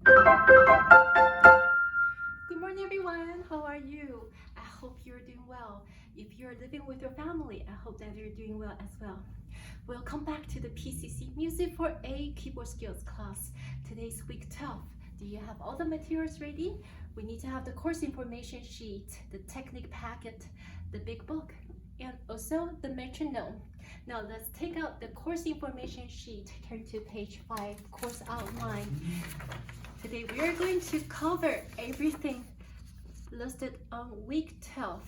Good morning, everyone. How are you? I hope you're doing well. If you're living with your family, I hope that you're doing well as well. Welcome back to the PCC Music for A Keyboard Skills class. Today's week 12. Do you have all the materials ready? We need to have the course information sheet, the Technic packet, the big book, and also the metronome. Now let's take out the course information sheet. Turn to page 5, course outline. Today we are going to cover everything listed on week 12.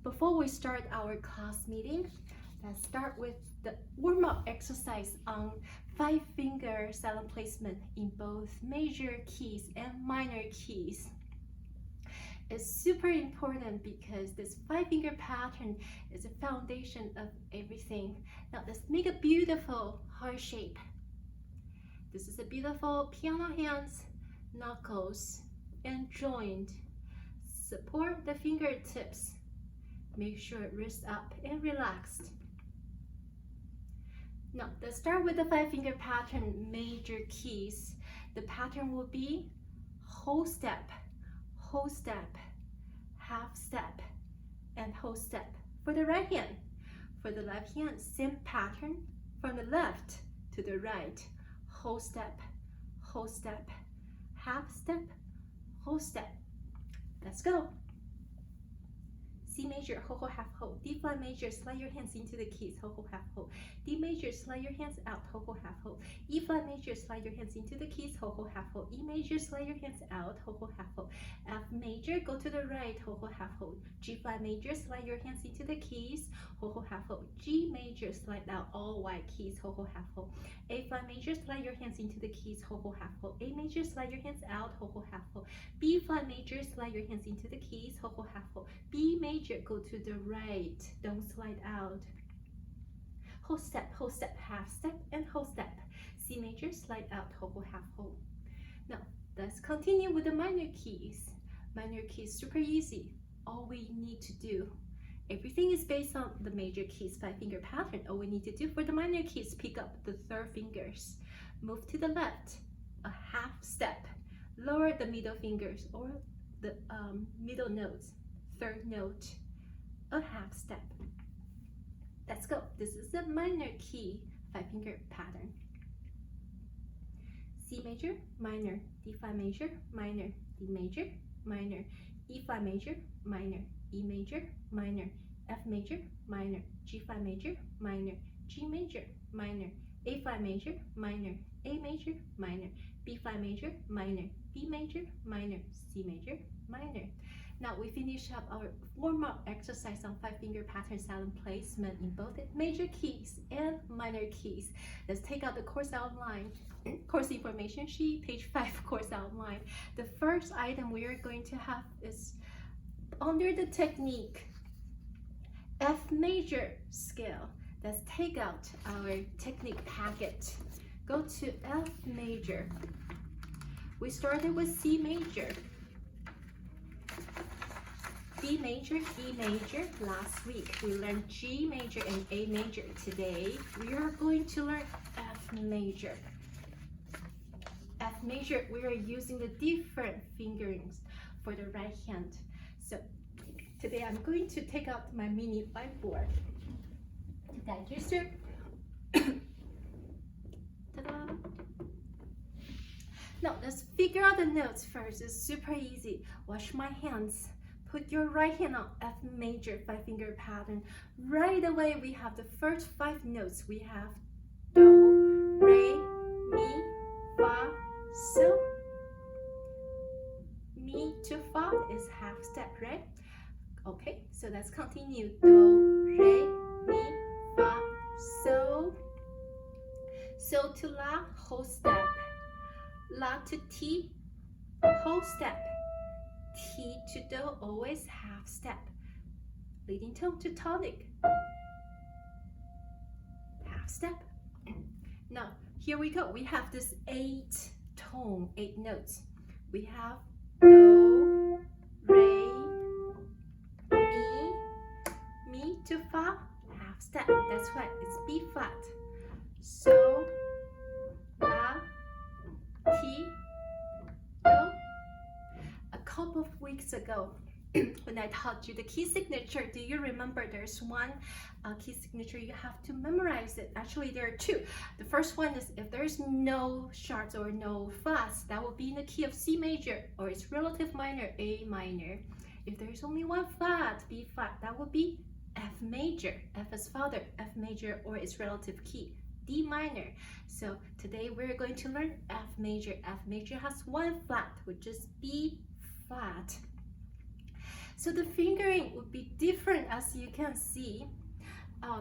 Before we start our class meeting, let's start with the warm-up exercise on 5-finger silent placement in both major keys and minor keys. It's super important because this 5-finger pattern is the foundation of everything. Now let's make a beautiful heart shape. This is a beautiful piano hands, knuckles, and joint. Support the fingertips. Make sure wrist up and relaxed. Now let's start with the 5-finger pattern, major keys. The pattern will be whole step, half step, and whole step for the right hand. For the left hand, same pattern from the left to the right. Whole step, half step, whole step. Let's go. C major, ho, half, ho. D flat major, slide your hands into the keys, ho, half, ho. D major, slide your hands out, ho, half, ho. E flat major, slide your hands into the keys, ho, half, ho. E major, slide your hands out, ho, half, ho. F major, go to the right, ho, half, ho. G flat major, slide your hands into the keys, ho, half, ho. G major, slide out all white keys, ho, half, ho. A flat major, slide your hands into the keys, ho, half, ho. A major, slide your hands out, ho, half, ho. B flat major, slide your hands into the keys, ho, half, ho. B major, go to the right, don't slide out. Whole step, half step, and whole step. C major, slide out, ho, half, ho. Now, let's continue with the minor keys. Minor keys, super easy. All we need to do, everything is based on the major keys 5-finger pattern. All we need to do for the minor keys, pick up the third fingers, move to the left, a half step, lower the middle fingers or the middle notes, third note, a half step. Let's go. This is the minor key 5-finger pattern. C major, minor, D flat major, minor, D major, minor, E flat major, minor, E major, minor, F major, minor, G flat major, minor, G major, minor, A flat major, minor, A major, minor, B flat major, minor, B major, minor, C major, minor. Now we finish up our warm-up exercise on 5-finger pattern silent placement in both major keys and minor keys. Let's take out the course outline, course information sheet, page 5, course outline. The first item we are going to have is under the technique, F major scale. Let's take out our technique packet. Go to F major. We started with C major, D major, E major. Last week we learned G major and A major. Today we are going to learn F major. F major, we are using the different fingerings for the right hand. So today I'm going to take out my mini whiteboard. Digester. Ta-da! Now let's figure out the notes first. It's super easy. Wash my hands. Put your right hand on F major 5-finger pattern. Right away we have the first 5 notes. We have do, re, mi, fa, so. Mi to fa is half step, right? Okay, so let's continue. Do, re, mi, fa, so. So to la, whole step. La to ti, whole step. T to do, always half step. Leading tone to tonic, half step. Now here we go. We have this 8 tone, 8 notes. We have do, re, mi to fa, half step. That's why it's B flat. So, la, ti, weeks ago when I taught you the key signature. Do you remember there's one key signature you have to memorize it? Actually, there are two. The first one is if there's no sharps or no flats, that will be in the key of C major, or its relative minor, A minor. If there's only one flat, B flat, that would be F major, F as father, F major, or its relative key, D minor. So today we're going to learn F major. F major has one flat, which is B flat. So the fingering would be different, as you can see.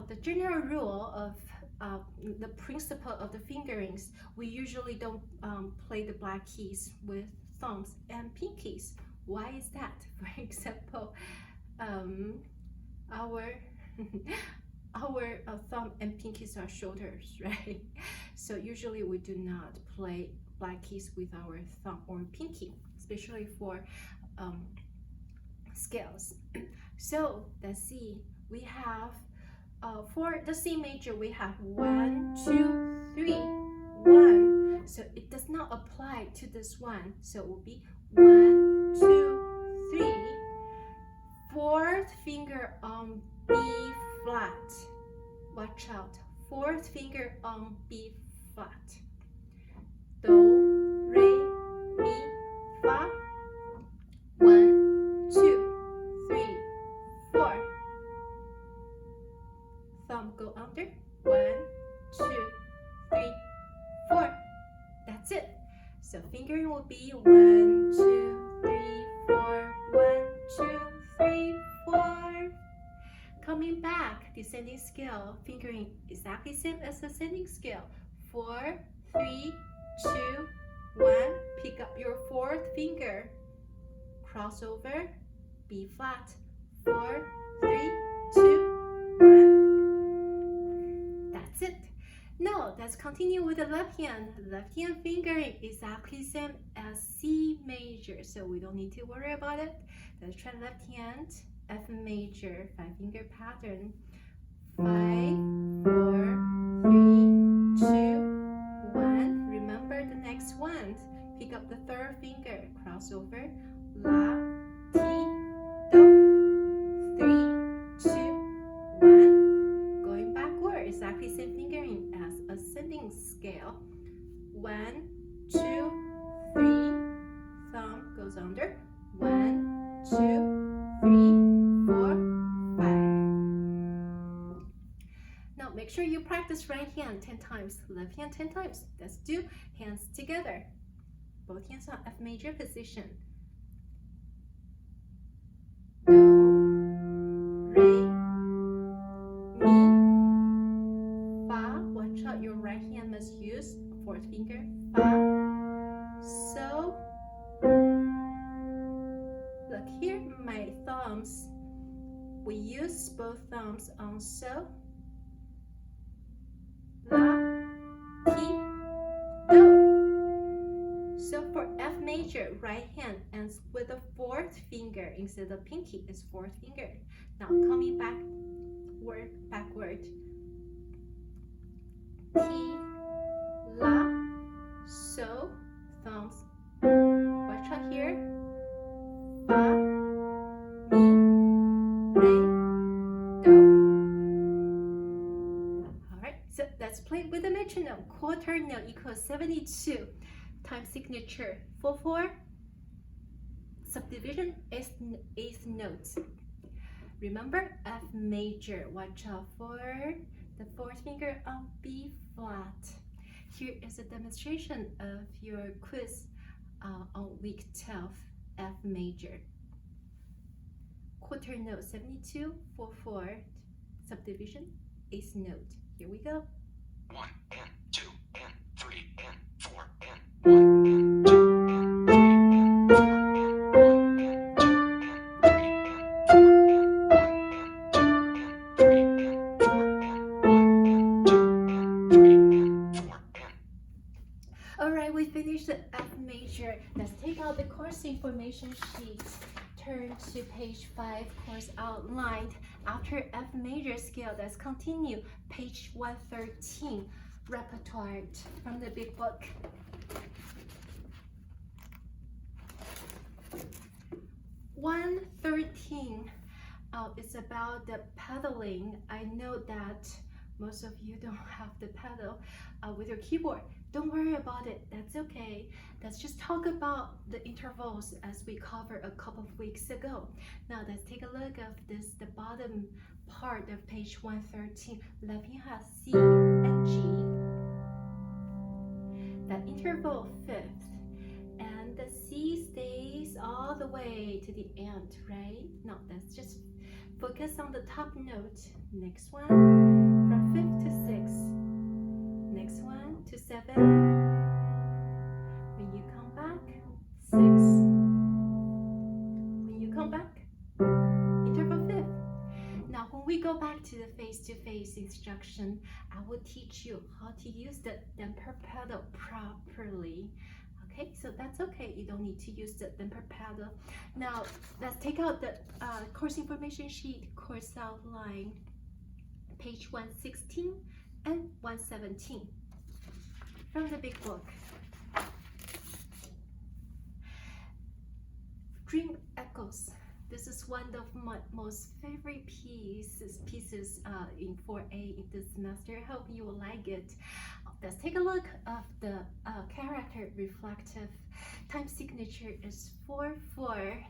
The general rule of the principle of the fingerings, we usually don't play the black keys with thumbs and pinkies. Why is that? For example, our thumb and pinkies are shoulders, right? So usually we do not play black keys with our thumb or pinky, especially for scales. So let's see, we have for the C major we have 1, 2, 3, 1. So it does not apply to this one. So it will be 1, 2, 3. Fourth finger on B flat. Watch out. Fourth finger on B flat. Do, re, mi, fa. 1, 2, 3, 4. Thumb go under. 1, 2, 3, 4. That's it. So fingering will be 1, 2, 3, 4. 1, 2, 3, 4. Coming back, descending scale, fingering exactly same as ascending scale. 4, 3, 2, 1. Pick up your fourth finger. Cross over, B flat. 4, 3, 2, 1. That's it. Now let's continue with the left hand. Left hand fingering exactly same as C major, so we don't need to worry about it. Let's try left hand, F major, 5-finger pattern. 5, 4, 3, 2, 1. Remember the next one. Pick up the third finger, cross over, La, Ti, Do. 3, 2, 1. Going backward, exactly same fingering as ascending scale. 1, 2, 3. Thumb goes under. 1, 2, 3, 4, 5. Now make sure you practice right hand 10 times, left hand 10 times. Let's do hands together. Both hands on F major position. Do, re, mi, fa. Watch out, your right hand must use fourth finger. Fa. So. Look here, my thumbs. We use both thumbs on so. La, ti, do. So for F major, right hand ends with the fourth finger instead of pinky. It's fourth finger. Now coming backward. Ti, la, so, thumbs. Watch out here. Fa, mi, re, do. Alright, so let's play with the metronome. Quarter note equals 72 times signature 4/4. Subdivision eighth notes. Remember F major. Watch out for the fourth finger on B flat. Here is a demonstration of your quiz on week 12, F major. Quarter note 72, 4/4, subdivision, eighth note. Here we go. 1 and 2 and 3 and 4 and 1 and 2 and 3 and 4 and 1 and 2 and 3 and 4 and 1 and 2 and 3 and 4 and 1 and 2 and 3 and 4 and. Alright, we finished the F major. Let's take out the course information sheet. Turn to page 5, course outlined. After F major scale, let's continue. Page 113, Repertoire from the big book. 113. It's about the pedaling. I know that most of you don't have the pedal with your keyboard. Don't worry about it. That's okay. Let's just talk about the intervals as we covered a couple of weeks ago. Now let's take a look at this. The bottom part of page 113. Left hand has C and G. That interval fifth. And the C stays all the way to the end, right? Now let's just focus on the top note. Next one, from 5th to 6th. Next one to 7. When you come back, 6. When you come back, interval 5th. Now when we go back to the face-to-face instruction, I will teach you how to use the damper pedal properly. Okay, so that's okay. You don't need to use the damper pedal. Now, let's take out the course information sheet, course outline, page 116 and 117 from the big book. Dream Echoes. This is one of my most favorite pieces in 4A in this semester. I hope you will like it. Let's take a look at the character reflective. Time signature is 4/4.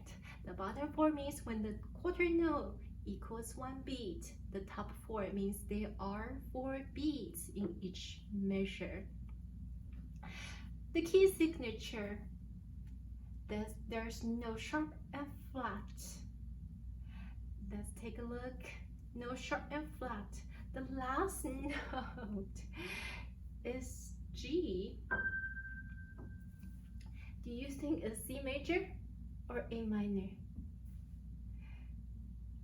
The bottom 4 means when the quarter note equals 1 beat. The top 4 means there are 4 beats in each measure. The key signature, there's no sharp and flat. Let's take a look. No sharp and flat. The last note is G. Do you think it's C major or A minor?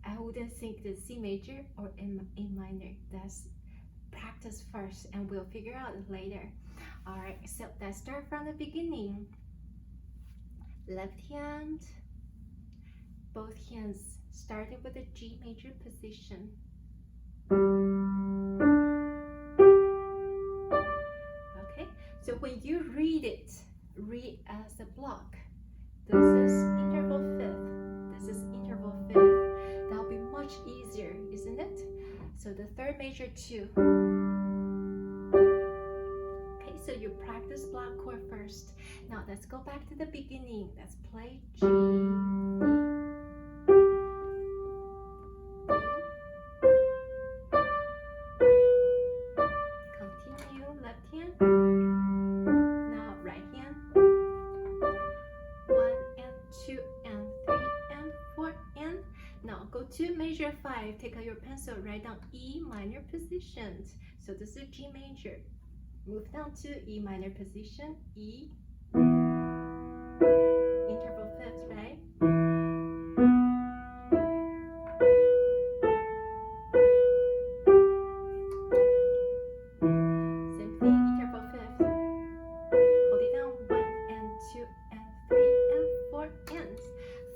I wouldn't think it's C major or A minor. That's practice first and we'll figure out it later. Alright, so let's start from the beginning. Left hand, both hands starting with the G major position. Okay, so when you read it, read as a block. This is interval 5th. This is interval 5th. That'll be much easier, isn't it? So the third major 2. Okay, so you practice block chord first. Now let's go back to the beginning. Let's play G. Continue left hand. Now right hand. 1 and 2 and 3 and 4 and. Now go to measure 5. Take out your pencil. Write down E minor position. So this is G major. Move down to E minor position. E. Interval 5th, right? Same thing, interval 5th. Hold it down. 1 and 2 and 3 and 4 and.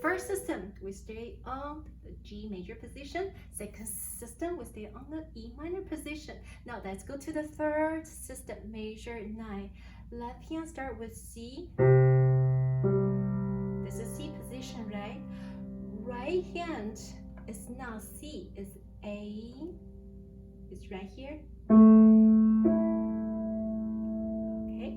First system, we stay on the G major position. Second system, we stay on the E minor position. Now let's go to the third system, measure 9. Left hand start with C. This is C position, right? Right hand is not C, it's A. It's right here. Okay,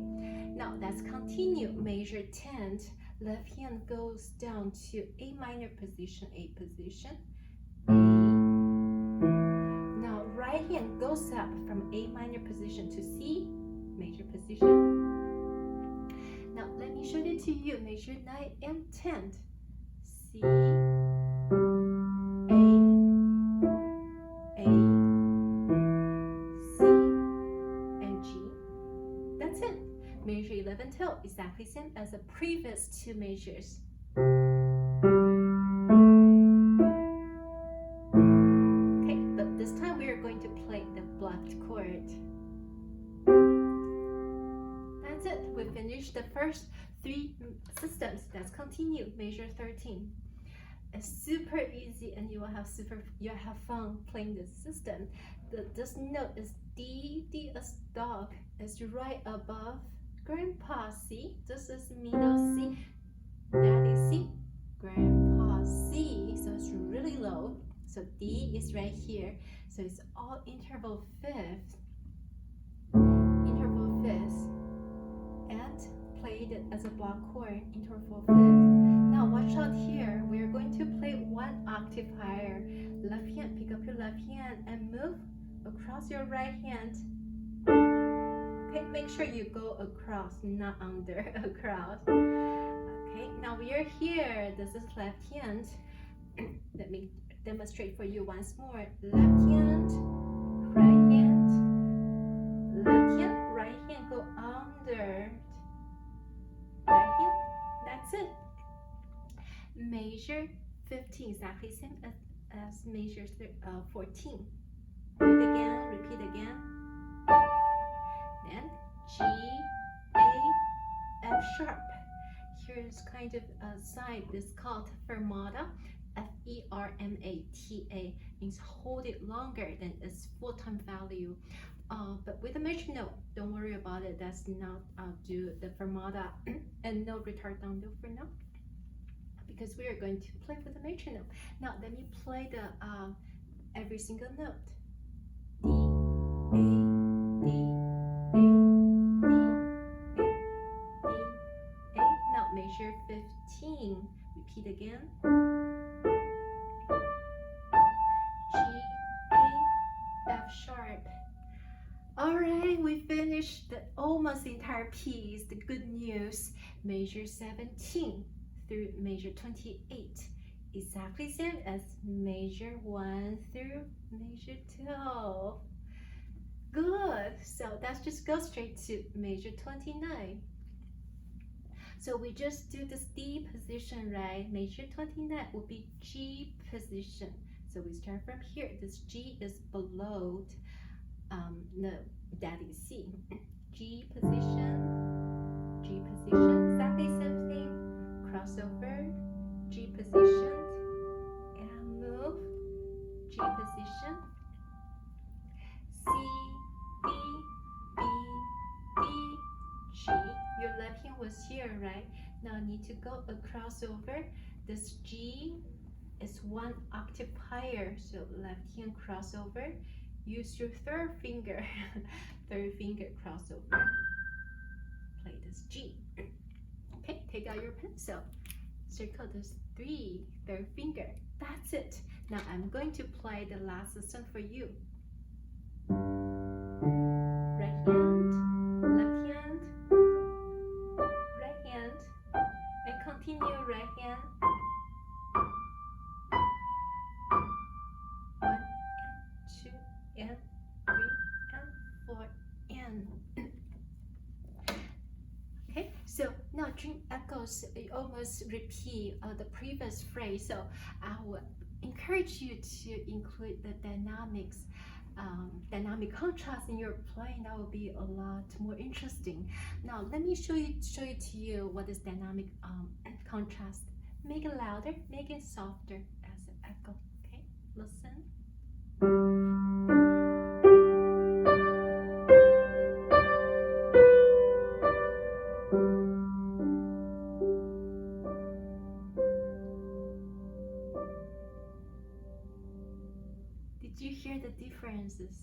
now let's continue. Measure 10. Left hand goes down to A minor position, A position. A. Now right hand goes up from A minor position to C major position. Now let me show it to you. Measure 9 and 10. C, A, C, and G. That's it. Measure 11 till exactly same as the previous 2 measures. Okay, but this time we are going to play the blocked chord. That's it. We finished the first 3 systems. Let's continue. Measure 13. It's super easy, and you will have fun playing this system. This note is D. D as dog. It's right above Grandpa C. This is middle C. That is C. Grandpa slow. So D is right here. So it's all interval fifths. Interval fifths. And played it as a block chord, interval fifth. Now watch out here. We're going to play one octave higher. Left hand, pick up your left hand and move across your right hand. Okay, make sure you go across, not under, across. Okay, now we are here. This is left hand. Let me demonstrate for you once more. Left hand, right hand, left hand, right hand, go under. Right hand, that's it. Measure 15, exactly same as measure 14. Do it again, repeat again. Then G, A, F sharp. Here's kind of a sign, it's called fermata. F-E-R-M-A-T-A means hold it longer than its full-time value. But with the metronome, don't worry about it. That's not do the fermata and no retardando for now, because we are going to play with the metronome. Now let me play the every single note. D, A, D, A, D, A, D, A. Now measure 15. Repeat again. G, A, F sharp. Alright, we finished the almost entire piece. The good news, measure 17 through measure 28. Exactly same as measure 1 through measure 12. Good. So let's just go straight to measure 29. So we just do this D position, right? Measure 29 will be G position. So we start from here. This G is below that is C. G position, exactly same thing. Crossover, G position, and move, G position. C, D, B, D, G. Your left hand was here, right? Now I need to go across over. This G is one octave higher, so left hand crossover. Use your third finger, crossover. Play this G. Okay, take out your pencil. Circle this third finger. That's it. Now I'm going to play the last lesson for you. Right hand, left hand, right hand, and continue right hand. 1 and 2 and 3 and 4 and. Okay, so now dream echoes almost repeat the previous phrase. So I would encourage you to include the dynamic contrast in your playing. That will be a lot more interesting. Now let me show it to you what is dynamic contrast. Make it louder, make it softer as an echo. Okay, listen. Did you hear the differences?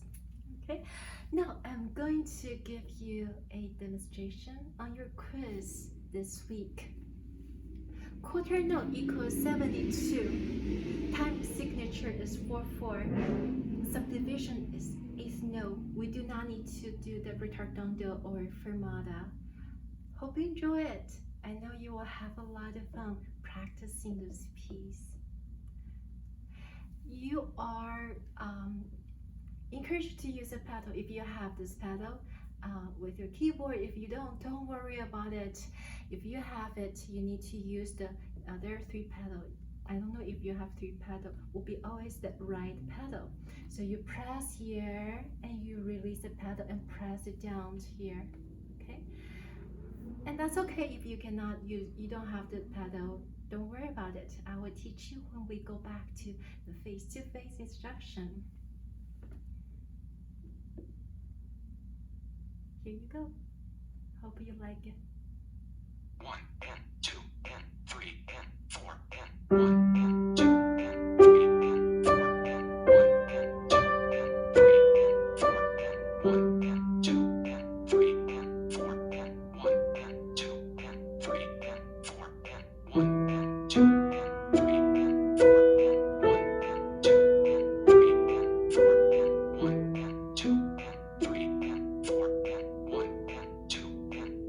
Okay, now I'm going to give you a demonstration on your quiz this week. Quarter note equals 72. Time signature is 4/4. Subdivision is 8th note. We do not need to do the retardando or fermata. Hope you enjoy it. I know you will have a lot of fun practicing this piece. You are encouraged to use a pedal if you have this pedal with your keyboard. If you don't worry about it. If you have it, you need to use the other 3 pedal. I don't know if you have 3 pedal, will be always the right pedal. So you press here and you release the pedal and press it down here. Okay, and that's okay if you cannot use, you don't have the pedal. Don't worry about it. I will teach you when we go back to the face-to-face instruction. Here you go. Hope you like it. 1 and 2 and 3 and 4 and 1 and 2 and 3 and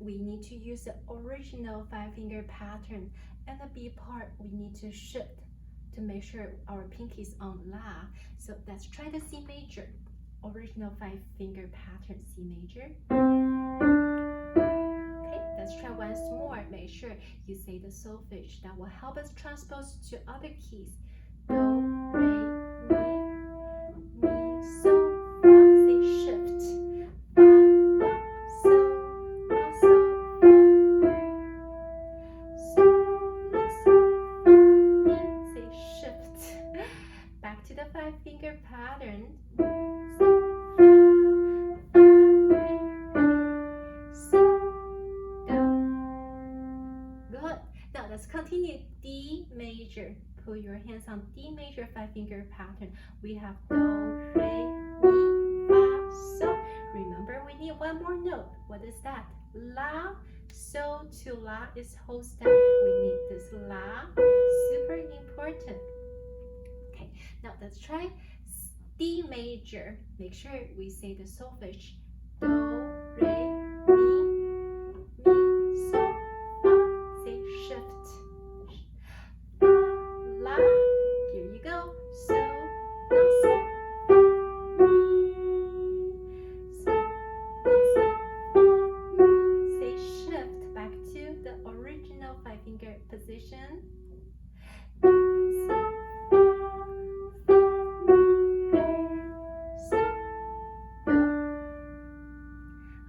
we need to use the original 5-finger pattern, and the B part we need to shift to make sure our pinky is on La. So let's try the C major, original 5-finger pattern, C major. Okay, let's try once more. Make sure you say the solfege. That will help us transpose to other keys. Do, re, mi, so, fa. Say shift. Fa, la, so, la, so, fa. So, la, so, fa, mi. Say shift. Back to the 5-finger pattern. So, fa, fa, mi, re, so, do. Good. Now let's continue. D major. Put your hands on D major 5-finger pattern. We have do, re, mi, fa, so. Remember, we need one more note. What is that? La. So to La is whole step. We need this La. Super important. Okay, now let's try D major. Make sure we say the solfege. Do, re, mi, so, fa. Say shift. Fa, La. Here you go. So, la, so, fa, mi. So, la, so, fa, mi. Say shift back to the original 5-finger position. Mi, so, fa, fa, mi, re, so, do.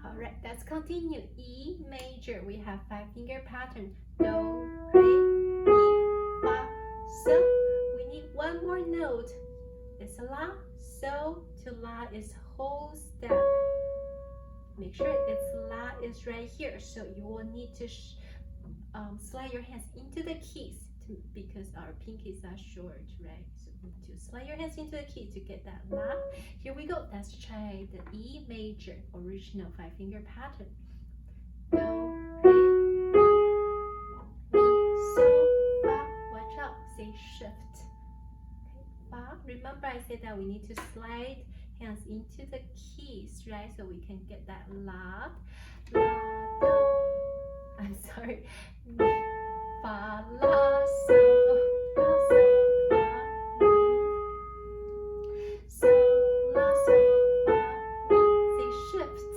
Alright, let's continue. E major. We have 5-finger pattern. Do, re, mi, fa, so. We need one more note. It's La. So to La is whole step. Make sure it's La is right here. So you will need to slide your hands into the keys because our pinkies are short, right? So you need to slide your hands into the key to get that La. Here we go. Let's try the E major, original 5-finger pattern. Do, re, mi, so, fa. Watch out. Say shift. Remember I said that we need to slide hands into the keys, right? So we can get that La. La, do. I'm sorry. Mi, fa, la, so, fa, mi. So, la, so, fa, mi. Say shift.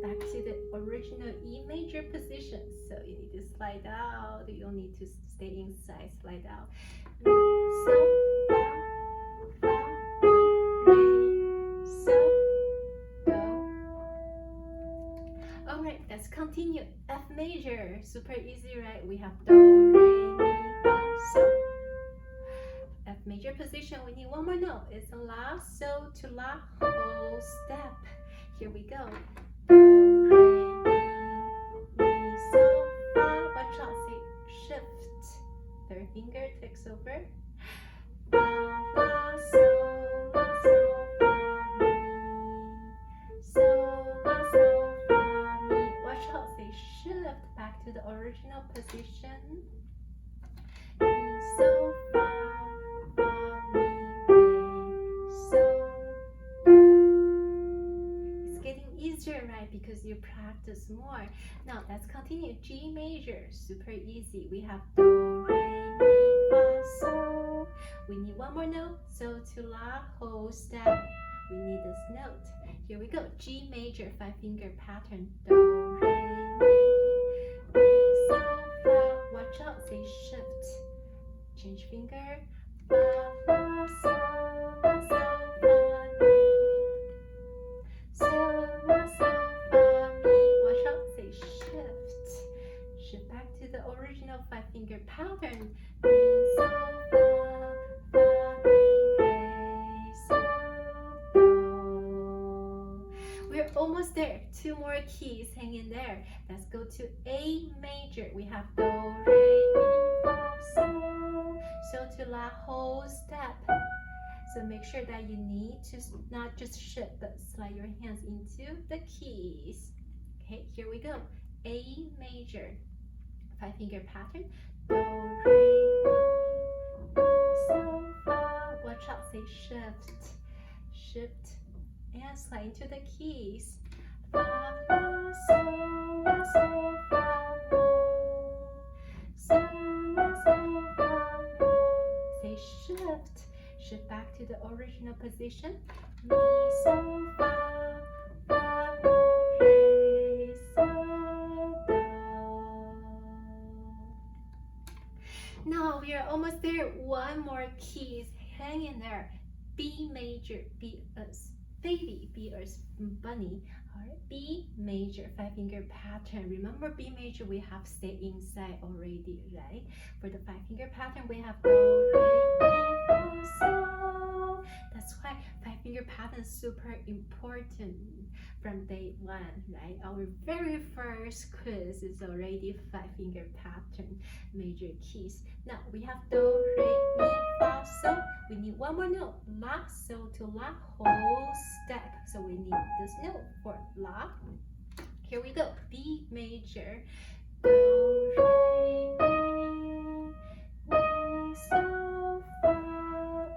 Back to the original E major position. So you need to slide out. You don't need to stay inside. Slide out. Mi, so, fa, fa, mi, re, so, do. Alright, let's continue. F major. Super easy, right? We have do, re, mi, fa, so. F major position. We need one more note. It's a La. So to La, whole step. Here we go. Do, re, mi, so, fa. Watch out. Say shift. Third finger takes over. Fa, la, so, la, so, fa, mi. So, la, so, fa, mi. Watch out. Say shift back to the original position. Mi, so, fa, fa, mi, re, so, do. It's getting easier, right? Because you practice more. Now let's continue. G major. Super easy. We have do, re, mi, fa, so. We need one more note. So to La, whole step. We need this note. Here we go. G major 5-finger pattern. Do, re, mi, so, fa. Watch out. Say shift. Change finger. Fa, la, so, la, so, fa, mi. So, la, so, fa, mi. Watch out. Say shift. Shift back to the original 5-finger pattern. Mi, so, fa, fa, mi, re, so, do. We're almost there. 2 more keys. Hang in there. Let's go to A major. We have do, re, mi, fa, so. So to La, whole step. So make sure that you need to not just shift, but slide your hands into the keys. Okay, here we go. A major 5-finger pattern. Do, re, mi, so, fa. Watch out. Say shift. Shift and slide into the keys. Fa, la, so, la, sol, fa, mi, sol, la, sol, fa, mi. Say shift back to the original position. Mi, sol, fa, mi, re, sol, do. Now we are almost there. One more key. Hang in there. B major, B as baby, B as bunny. Alright, B major, 5-finger pattern. Remember B major we have stayed inside already, right? For the 5-finger pattern we have do, re, mi, fa, sol. That's why 5-finger pattern is super important from day one, right? Our very first quiz is already 5-finger pattern, major keys. Now we have do, re, mi, fa, sol. We need one more note, la, sol to la, whole step. So we need this note for la. Here we go, B major, do, re, mi, mi, sol, fa.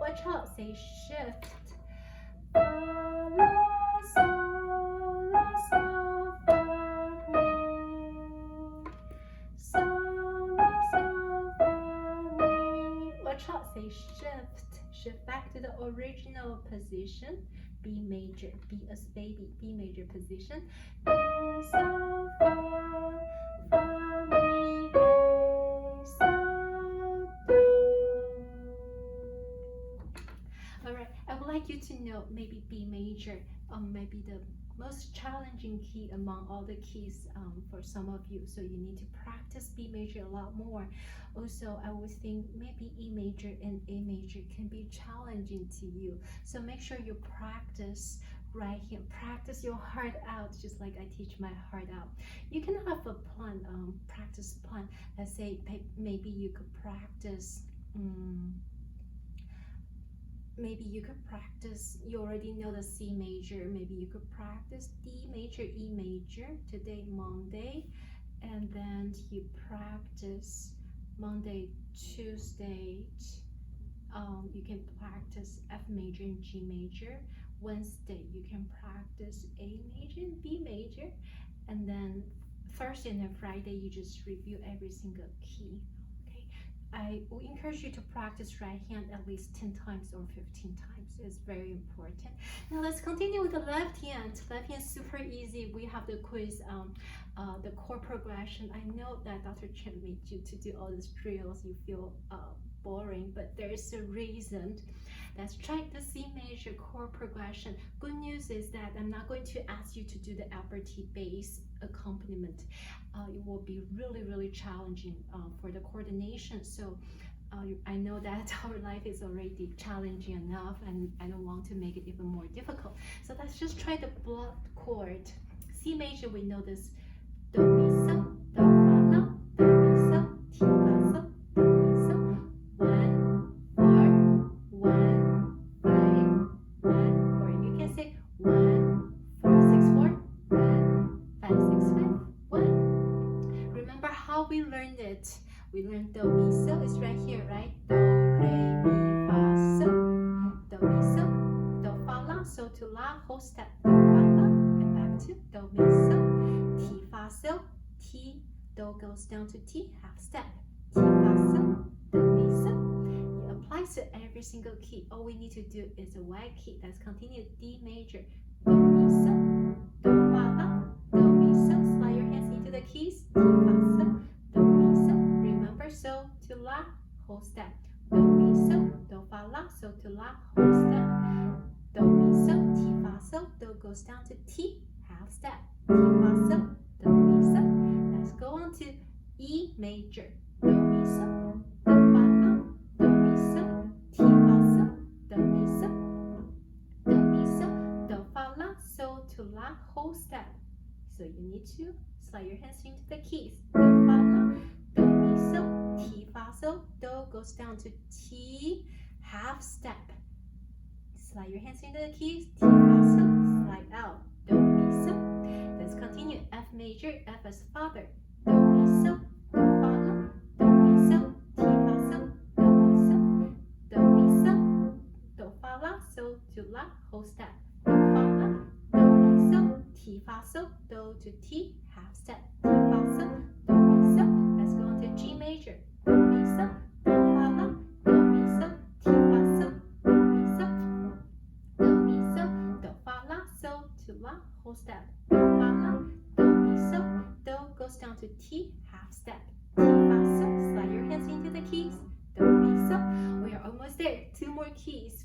Watch out, say shift. Fa, la, sol, la, sol, fa, mi. Sol, la, sol, fa, mi. Watch out, say shift. Shift back to the original position. B major, B as baby, B major position. Mi, sol, fa, fa, mi, re, sol, do. Alright, I would like you to know maybe B major, maybe the most challenging key among all the keys for some of you. So you need to practice B major a lot more. Also, I would think maybe E major and A major can be challenging to you. So make sure you practice right here. Practice your heart out, just like I teach my heart out. You can have a plan, practice plan. Let's say maybe you could practice. Maybe you could practice, you already know the C major, maybe you could practice D major, E major, today Monday, and then you practice Monday, Tuesday, you can practice F major and G major. Wednesday, you can practice A major and B major, and then Thursday and Friday, you just review every single key. I will encourage you to practice right hand at least 10 times or 15 times. It's very important. Now let's continue with the left hand. Left hand is super easy. We have the quiz, the chord progression. I know that Dr. Chen made you to do all these drills. You feel boring, but there is a reason. Let's try the C major chord progression. Good news is that I'm not going to ask you to do the Alberti bass accompaniment. It will be really challenging for the coordination. So I know that our life is already challenging enough, and I don't want to make it even more difficult. So let's just try the block chord. C major, we know this. Do, mi, so, do, fa, la, do, mi, so, ti, fa, so, do, mi, so. 1, 4, 1, 5, 1, or you can say 1, 4, 6, 4, 1, 5, 6, 5, 1. Remember how we learned it? We learned do, mi, so. It's right here, right? Do, re, mi, fa, so. Do, mi, so. Do, fa, la, so to la, whole step. Do, fa, la, and back to do, mi, so. Ti, fa, so. Ti, do goes down to T, half step. Ti, fa, so. Do, mi, so. It applies to every single key. All we need to do is a white key. Let's continue. D major. Do, mi, so. Do, fa, la. Do, mi, so. Slide your hands into the keys. Ti, fa, so. Do, mi, so. Remember, so to la, whole step. Do, mi, so. Do, fa, la, so to la, whole step. Do, mi, so. Ti, fa, so. Do goes down to T, half step. Ti, fa, so. Do, mi, so. Let's go on to E major. Do, mi, so. Do, fa, la. Do, mi, so. Ti, fa, so. Do, mi, so. Do, mi, so. Do, fa, la, so to la, whole step. So you need to slide your hands into the keys. Do, fa, la. Do, mi, so. Ti, fa, so. Do goes down to T, half step. Slide your hands into the keys. Ti, fa, so. Slide out. Do, mi, so. Let's continue. F major, F as father. Do, mi, so. Do, fa, la. Do, mi, so. Ti, fa, so. Do, mi, so. Do, mi, so. Do, fa, la, so to la, whole step. Do, fa, la. Do, mi, so. Ti, fa, so. Do to T, half step. Ti,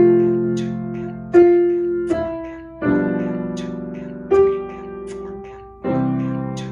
and 2 and 3 and 4 and 1 and 2 and 3 and 4 and 1 and 2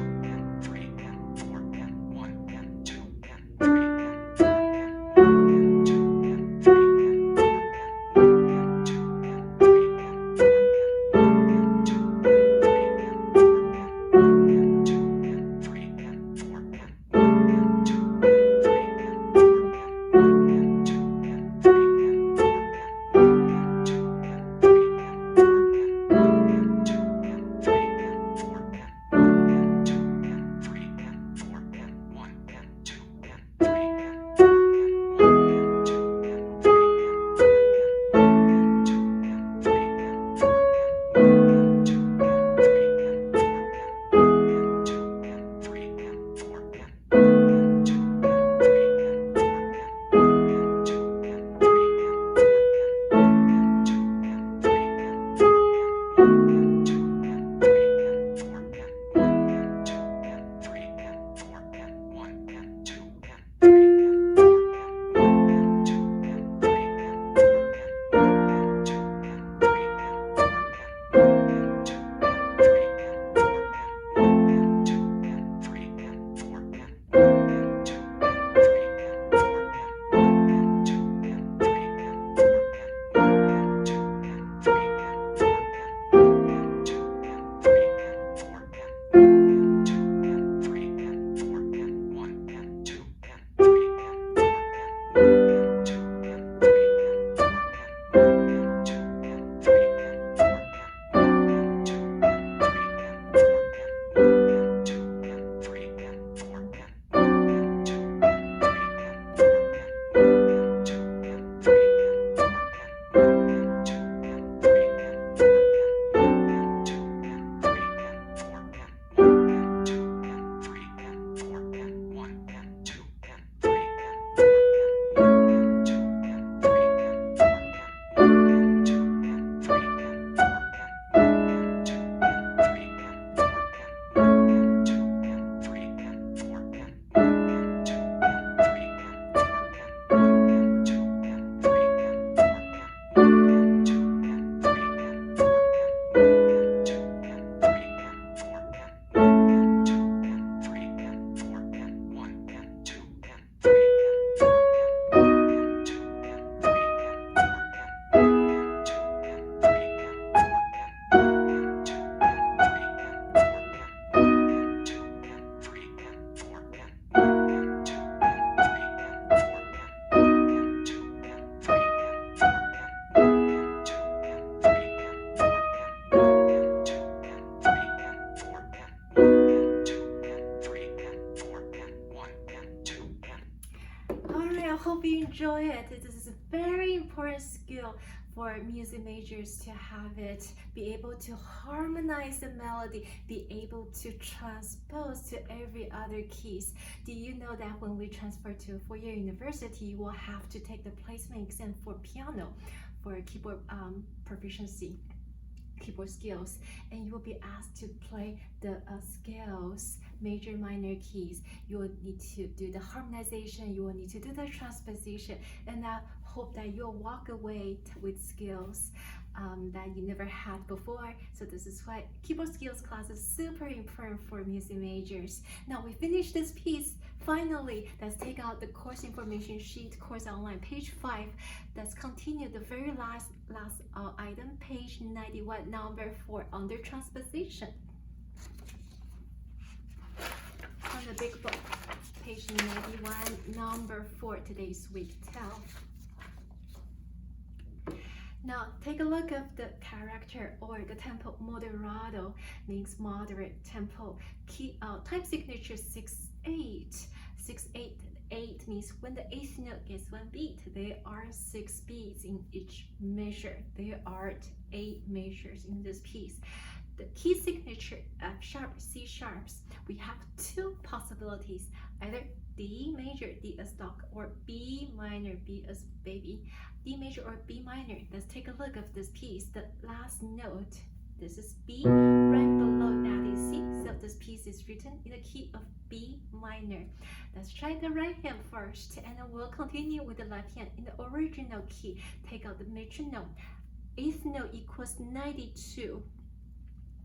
important skill for music majors to have it, be able to harmonize the melody, be able to transpose to every other keys. Do you know that when we transfer to a four-year university, you will have to take the placement exam for piano, for keyboard proficiency, keyboard skills, and you will be asked to play the scales, major, minor keys. You will need to do the harmonization, you will need to do the transposition, and I hope that you'll walk away with skills that you never had before. So this is why keyboard skills class is super important for music majors. Now we finished this piece. Finally, let's take out the course information sheet, course online, page 5. Let's continue the very last item, page 91, number 4, under transposition. On the big book, page 91, number 4, today's week 12. Now take a look at the character or the tempo. Moderato means moderate tempo. Key time signature 6/8. 6/8 means when the eighth note gets one beat, there are 6 beats in each measure. There are 8 measures in this piece. The key signature F sharp, C sharps. We have 2 possibilities, either D major, D as dog, or B minor, B as baby. D major or B minor. Let's take a look at this piece. The last note, this is B, right below that is C. So this piece is written in the key of B minor. Let's try the right hand first, and then we'll continue with the left hand in the original key. Take out the metronome. Eighth note equals 92.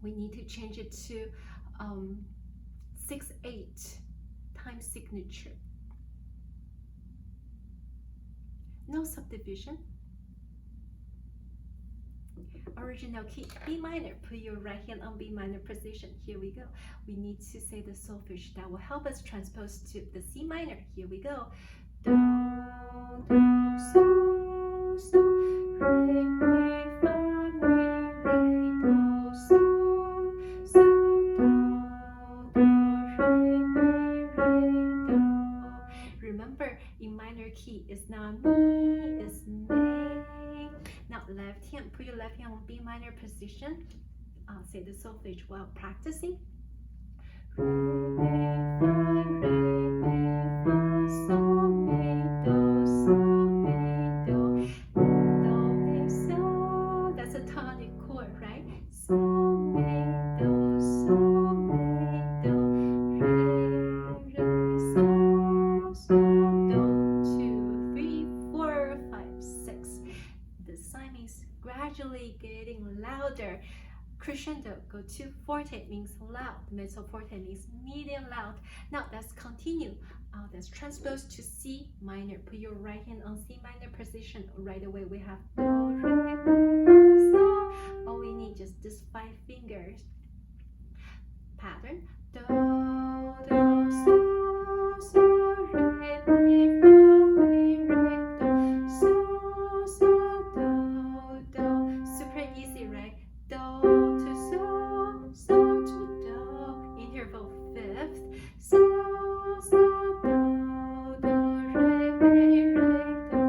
We need to change it to 6/8 time signature. No subdivision. Original key B minor. Put your right hand on B minor position. Here we go. We need to say the solfege that will help us transpose to the C minor. Here we go. Do, do, so, so, re, re, fa, mi, re, do, so, so, do, do, re, mi, re, do. Remember, in minor key, it's not mi, it's me. Now left hand, put your left hand on B minor position. Say the solfege while practicing. Re, mi, fa, re, mi, fa, so, mi, do, so, mi, do. Do, mi, so. That's a tonic chord, right? So, mi, do, so, mi, do. Re, re, so, so, do. 2, 3, 4, 5, 6. The sign is gradually getting louder. Crescendo, go to forte means loud. Mezzo forte means medium loud. Now let's continue. Let's transpose to C minor. Put your right hand on C minor position. Right away we have do, re, mi, fa, so. All we need is just 5 fingers. Pattern. Do, do, so, so, re, mi, fa, mi, re, do, so, so, do, do. Super easy, right? Do to so, so to do. Interval 5th. So, so, do, do, re, mi, re, do.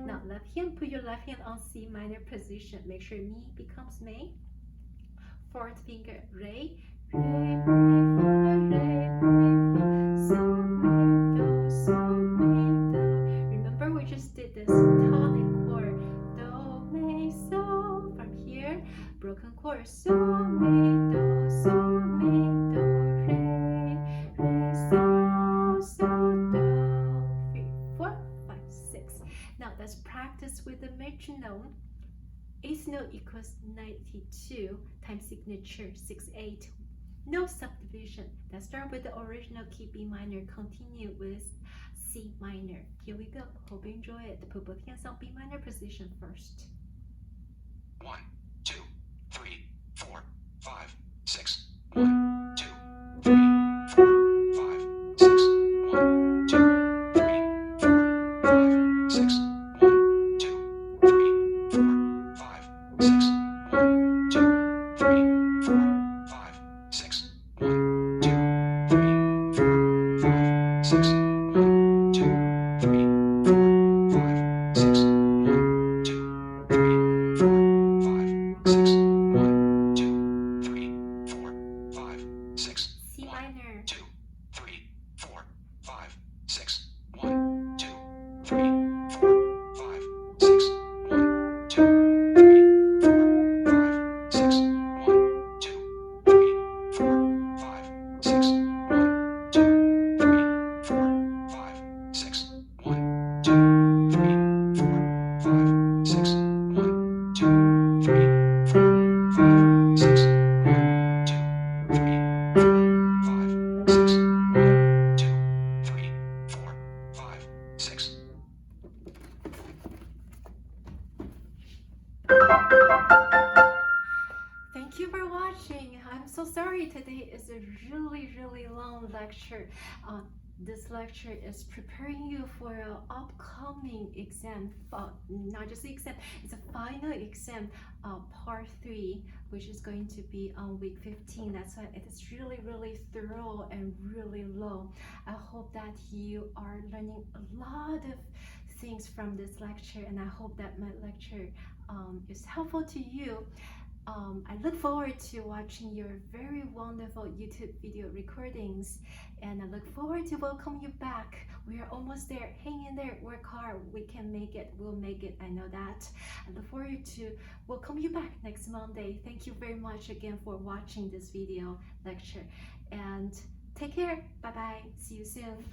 Now left hand, put your left hand on C minor position. Make sure mi becomes me. 4th finger, re, re, mi, fa, re, mi, fa, so, mi, do, so, mi, do. Remember we just did this tonic chord. Do, mi, so. From here, broken chord. So, mi, do, so, mi, do, re, re, so, so, do. 3, 4, 5, 6. Now let's practice with the metronome. Eighth note equals 92. Time signature 6/8. No subdivision. Let's start with the original key B minor. Continue with C minor. Here we go. Hope you enjoy it. Put both hands on B minor position first. 1, 2, 3, 4, 5, 6. 1, 2, 3, 4, 5, 6. 1, 2, 3, 4, 5, 6. 1, 2, 3, 4, 5, 6. 1, 2, 3, 4, 5, 6. 1, 2, 3, 4, 5, 6. 1, 2, 3, 4, 5, 6. 1, Thank you for watching. I'm so sorry today is a really long lecture. This lecture is preparing you for an upcoming exam, not just the exam, it's a final exam, part 3, which is going to be on week 15. That's why it is really thorough and really long. I hope that you are learning a lot of things from this lecture, and I hope that my lecture is helpful to you. I look forward to watching your very wonderful YouTube video recordings, and I look forward to welcome you back. We are almost there. Hang in there, work hard. We can make it. We'll make it. I know that. I look forward to welcome you back next Monday. Thank you very much again for watching this video lecture, and take care. Bye bye. See you soon.